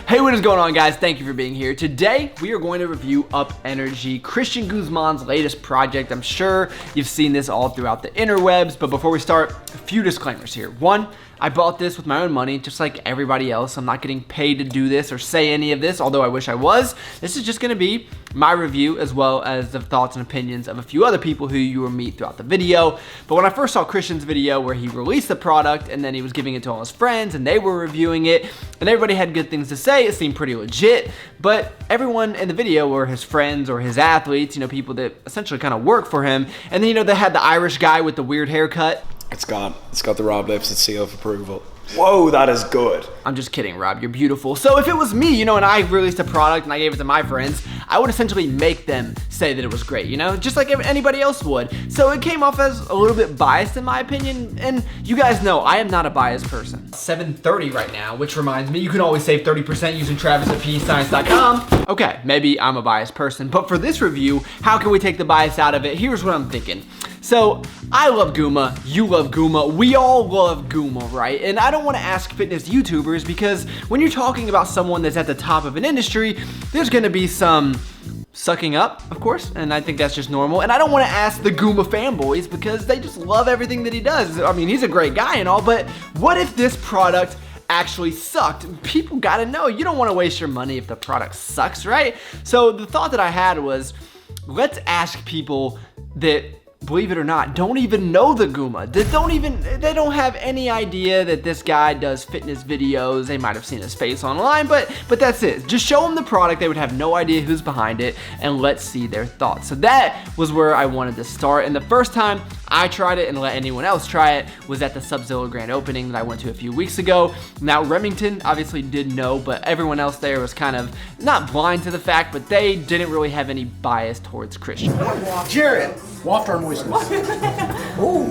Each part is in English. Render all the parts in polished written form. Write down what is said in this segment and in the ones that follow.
Hey, what is going on, guys? Thank you for being here. Today, we are going to review Up Energy, Christian Guzman's latest project. I'm sure you've seen this all throughout the interwebs, but before we start, a few disclaimers here. One, I bought this with my own money, just like everybody else. I'm not getting paid to do this or say any of this, although I wish I was. This is just gonna be my review as well as the thoughts and opinions of a few other people who you will meet throughout the video. But when I first saw Christian's video where he released the product and then he was giving it to all his friends and they were reviewing it and everybody had good things to say, it seemed pretty legit. But everyone in the video were his friends or his athletes, people that essentially kind of work for him. And then, they had the Irish guy with the weird haircut. It's got the Rob Lipsett seal of approval. Whoa, that is good. I'm just kidding, Rob, you're beautiful. So if it was me, and I released a product and I gave it to my friends, I would essentially make them say that it was great, just like anybody else would. So it came off as a little bit biased in my opinion, and you guys know I am not a biased person. 7:30 right now, which reminds me, you can always save 30% using Travis@PScience.com. Okay, maybe I'm a biased person, but for this review, how can we take the bias out of it? Here's what I'm thinking. So, I love Guma, you love Guma, we all love Guma, right? And I don't want to ask fitness YouTubers because when you're talking about someone that's at the top of an industry, there's gonna be some sucking up, of course, and I think that's just normal. And I don't want to ask the Guma fanboys because they just love everything that he does. I mean, he's a great guy and all, but what if this product actually sucked? People gotta know. You don't want to waste your money if the product sucks, right? So the thought that I had was, let's ask people that, believe it or not, don't even know the Guma. They don't have any idea that this guy does fitness videos. They might have seen his face online, but that's it. Just show them the product. They would have no idea who's behind it, and let's see their thoughts. So that was where I wanted to start. And the first time I tried it and let anyone else try it was at the Sub-Zilla Grand Opening that I went to a few weeks ago. Now, Remington obviously did know, but everyone else there was kind of not blind to the fact, but they didn't really have any bias towards Christian. Jared, waft our moistness. Ooh,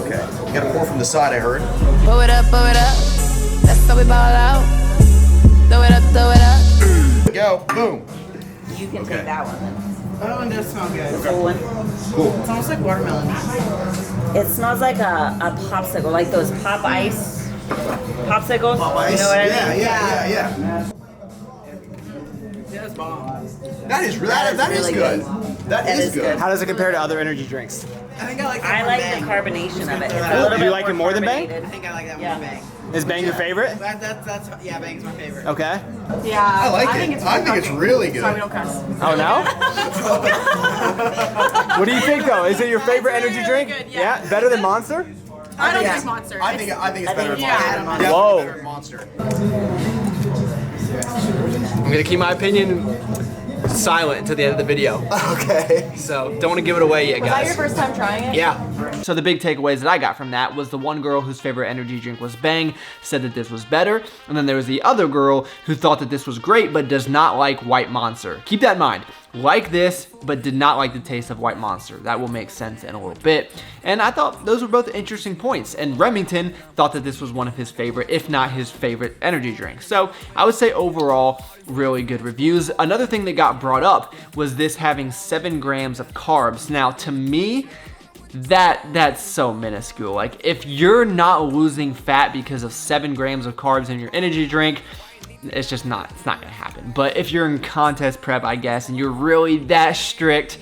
okay. You gotta pour from the side, I heard. Blow it up, that's how we ball out. Throw it up. Go, boom. You can take that one then. That one does smell good. Full one. Cool. It's almost like watermelon. It smells like a popsicle, like those pop ice popsicles. Pop ice. You know what I mean? Yeah. That's bomb. That is really good. good. That is good. How does it compare to other energy drinks? I think I like that I more like Bang. the carbonation of it. It's a Do little you bit like it more than Bang? carbonated. I think I like that Yeah. more Bang. Is Bang your favorite? That's yeah, Bang's my favorite. Okay. Yeah. I like it. I think it's really good. Sorry, we don't cuss. Oh no? What do you think though? Is it your favorite energy really drink? good, yeah. Better than Monster? I don't drink Monster. I think it's better than yeah. Monster. Whoa. Better than Monster. I'm gonna keep my opinion silent until the end of the video. Okay. So don't want to give it away yet, Was that guys. your first time trying it? Yeah. So the big takeaways that I got from that was the one girl whose favorite energy drink was Bang said that this was better, and then there was the other girl who thought that this was great but does not like White Monster. Keep that in mind. Like this, but did not like the taste of White Monster. That will make sense in a little bit. And I thought those were both interesting points. And Remington thought that this was one of his favorite, if not his favorite, energy drinks. So I would say overall, really good reviews. Another thing that got brought up was this having 7 grams of carbs. Now, to me, that's so minuscule. Like, if you're not losing fat because of 7 grams of carbs in your energy drink, it's not gonna happen. But if you're in contest prep, I guess, and you're really that strict,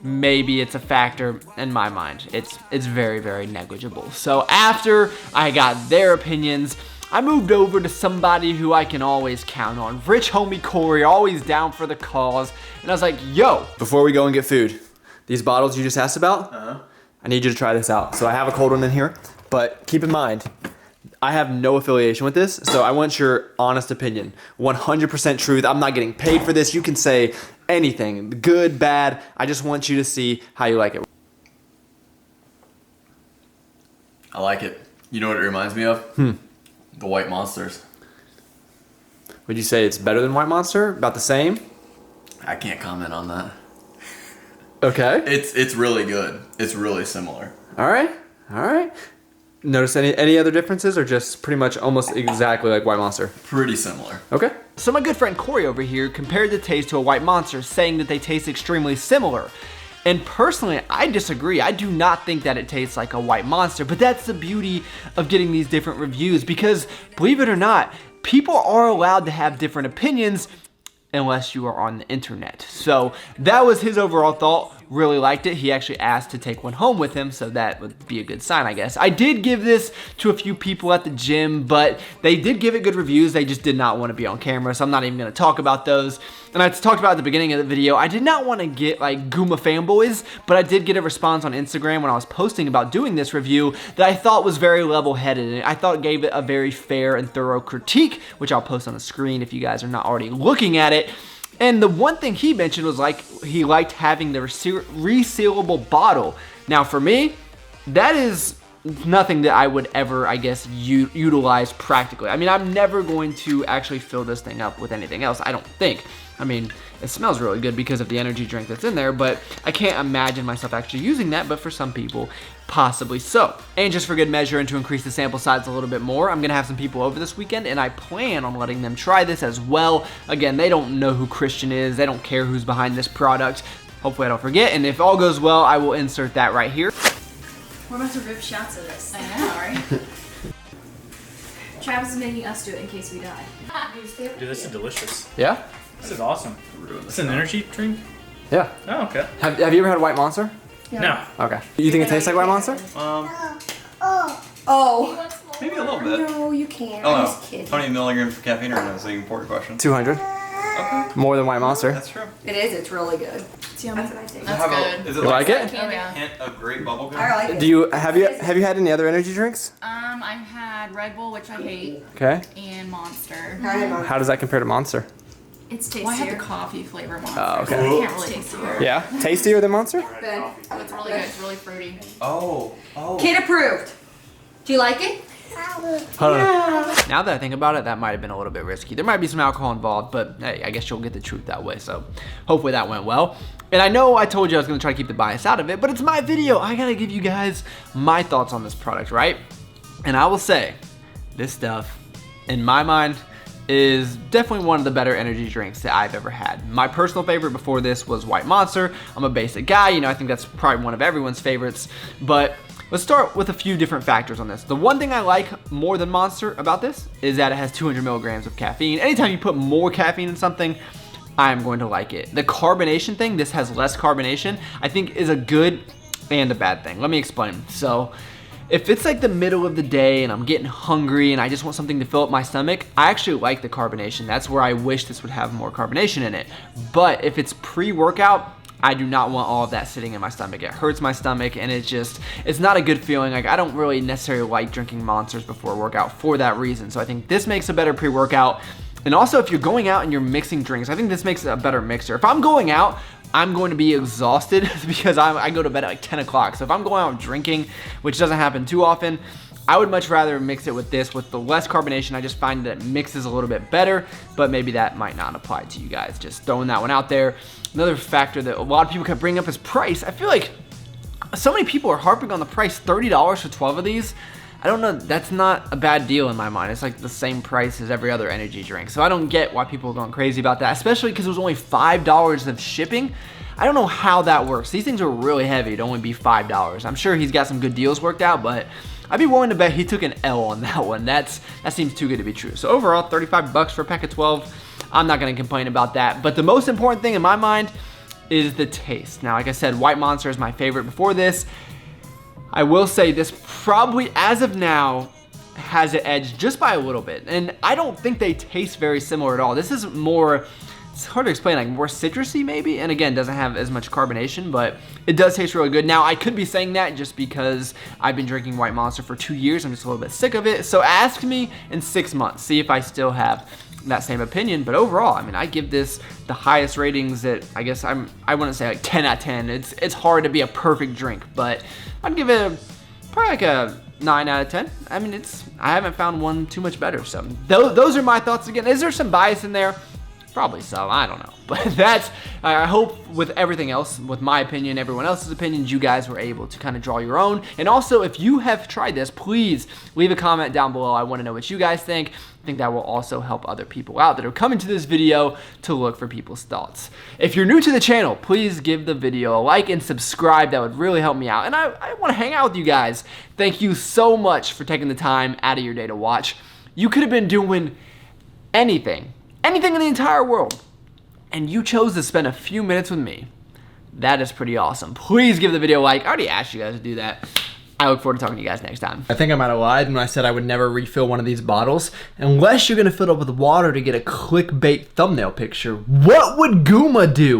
maybe it's a factor. In my mind, it's very, very negligible. So after I got their opinions, I moved over to somebody who I can always count on. Rich homie Corey, always down for the cause. And I was like, yo, Before we go and get food, these bottles you just asked about, I need you to try this out. So I have a cold one in here, but keep in mind, I have no affiliation with this, so I want your honest opinion. 100% truth. I'm not getting paid for this. You can say anything, good, bad. I just want you to see how you like it. I like it. You know what it reminds me of? The White Monsters. Would you say it's better than White Monster? About the same? I can't comment on that. Okay. It's really good. It's really similar. All right. Notice any other differences, or just pretty much almost exactly like White Monster? Pretty similar. Okay. So my good friend Corey over here compared the taste to a White Monster, saying that they taste extremely similar. And personally, I disagree. I do not think that it tastes like a White Monster, but that's the beauty of getting these different reviews, because believe it or not, people are allowed to have different opinions unless you are on the internet. So that was his overall thought. Really liked it. He actually asked to take one home with him, so that would be a good sign, I guess. I did give this to a few people at the gym, but they did give it good reviews. They just did not want to be on camera, so I'm not even going to talk about those. And I talked about at the beginning of the video, I did not want to get like Guma fanboys, but I did get a response on Instagram when I was posting about doing this review that I thought was very level-headed, and I thought it gave it a very fair and thorough critique, which I'll post on the screen if you guys are not already looking at it. And the one thing he mentioned was like he liked having the resealable bottle. Now for me, that is nothing that I would ever, I guess, utilize practically. I mean, I'm never going to actually fill this thing up with anything else, I don't think. I mean, it smells really good because of the energy drink that's in there, but I can't imagine myself actually using that, but for some people, possibly so. And just for good measure and to increase the sample size a little bit more, I'm gonna have some people over this weekend, and I plan on letting them try this as well. Again, they don't know who Christian is, they don't care who's behind this product. Hopefully I don't forget, and if all goes well, I will insert that right here. We're about to rip shots of this. I know, right? Travis is making us do it in case we die. Dude, this is delicious. Yeah? This is awesome. This is an energy drink? Yeah. Oh, okay. Have you ever had White Monster? No. Okay. You think it tastes like White Monster? Oh. Maybe a little bit. No, you can't. Oh, I'm no. just kidding. How many milligrams of caffeine are in this? Is an important question. 200. Okay. More than White Monster. That's true. It is. It's really good. It's yummy. That's what I think. Does it have good. is it You like it? Oh, yeah. a hint of grape bubblegum? I like it. Do you have you had any other energy drinks? I've had Red Bull, which I hate, Okay. and Monster. How does that compare to Monster? It's tastier. Well, I had the coffee flavor Monster. Oh, okay. So I can't really taste it. Yeah. Tastier than Monster? Good. So it's really good. It's really fruity. Oh. Kid approved. Do you like it? Hold on. Now that I think about it, that might have been a little bit risky. There might be some alcohol involved, but hey, I guess you'll get the truth that way, so hopefully that went well. And I know I told you I was gonna try to keep the bias out of it, but it's my video. I gotta give you guys my thoughts on this product, right? And I will say, this stuff, in my mind, is definitely one of the better energy drinks that I've ever had. My personal favorite before this was White Monster. I'm a basic guy, you know, I think that's probably one of everyone's favorites, but let's start with a few different factors on this. The one thing I like more than Monster about this is that it has 200 milligrams of caffeine. Anytime you put more caffeine in something, I'm going to like it. The carbonation thing, this has less carbonation, I think is a good and a bad thing. Let me explain. So, if it's like the middle of the day and I'm getting hungry and I just want something to fill up my stomach, I actually like the carbonation. That's where I wish this would have more carbonation in it. But if it's pre-workout, I do not want all of that sitting in my stomach. It hurts my stomach and it's not a good feeling. Like, I don't really necessarily like drinking Monsters before a workout for that reason. So I think this makes a better pre-workout. And also, if you're going out and you're mixing drinks, I think this makes a better mixer. If I'm going out, I'm going to be exhausted because I go to bed at like 10 o'clock. So if I'm going out drinking, which doesn't happen too often, I would much rather mix it with this. With the less carbonation, I just find that it mixes a little bit better, but maybe that might not apply to you guys. Just throwing that one out there. Another factor that a lot of people kept bringing up is price. I feel like so many people are harping on the price, $30 for 12 of these. I don't know, that's not a bad deal in my mind. It's like the same price as every other energy drink. So I don't get why people are going crazy about that, especially because it was only $5 of shipping. I don't know how that works. These things are really heavy to only be $5. I'm sure he's got some good deals worked out, but I'd be willing to bet he took an L on that one. That seems too good to be true. So overall, 35 bucks for a pack of 12. I'm not gonna complain about that. But the most important thing in my mind is the taste. Now, like I said, White Monster is my favorite before this. I will say this probably, as of now, has an edge just by a little bit. And I don't think they taste very similar at all. This is more, it's hard to explain, like more citrusy maybe. And again, doesn't have as much carbonation, but it does taste really good. Now, I could be saying that just because I've been drinking White Monster for 2 years. I'm just a little bit sick of it. So ask me in 6 months, see if I still have that same opinion. But overall, I mean, I give this the highest ratings that I guess I wouldn't say like 10 out of 10. It's hard to be a perfect drink, but I'd give it probably like a 9 out of 10. I mean, I haven't found one too much better. So those are my thoughts. Again, is there some bias in there? Probably so, I don't know. But I hope with everything else, with my opinion, everyone else's opinions, you guys were able to kind of draw your own. And also, if you have tried this, please leave a comment down below. I want to know what you guys think. I think that will also help other people out that are coming to this video to look for people's thoughts. If you're new to the channel, please give the video a like and subscribe. That would really help me out. And I want to hang out with you guys. Thank you so much for taking the time out of your day to watch. You could have been doing anything in the entire world, and you chose to spend a few minutes with me, that is pretty awesome. Please give the video a like. I already asked you guys to do that. I look forward to talking to you guys next time. I think I might have lied when I said I would never refill one of these bottles unless you're gonna fill it up with water to get a clickbait thumbnail picture. What would Guma do?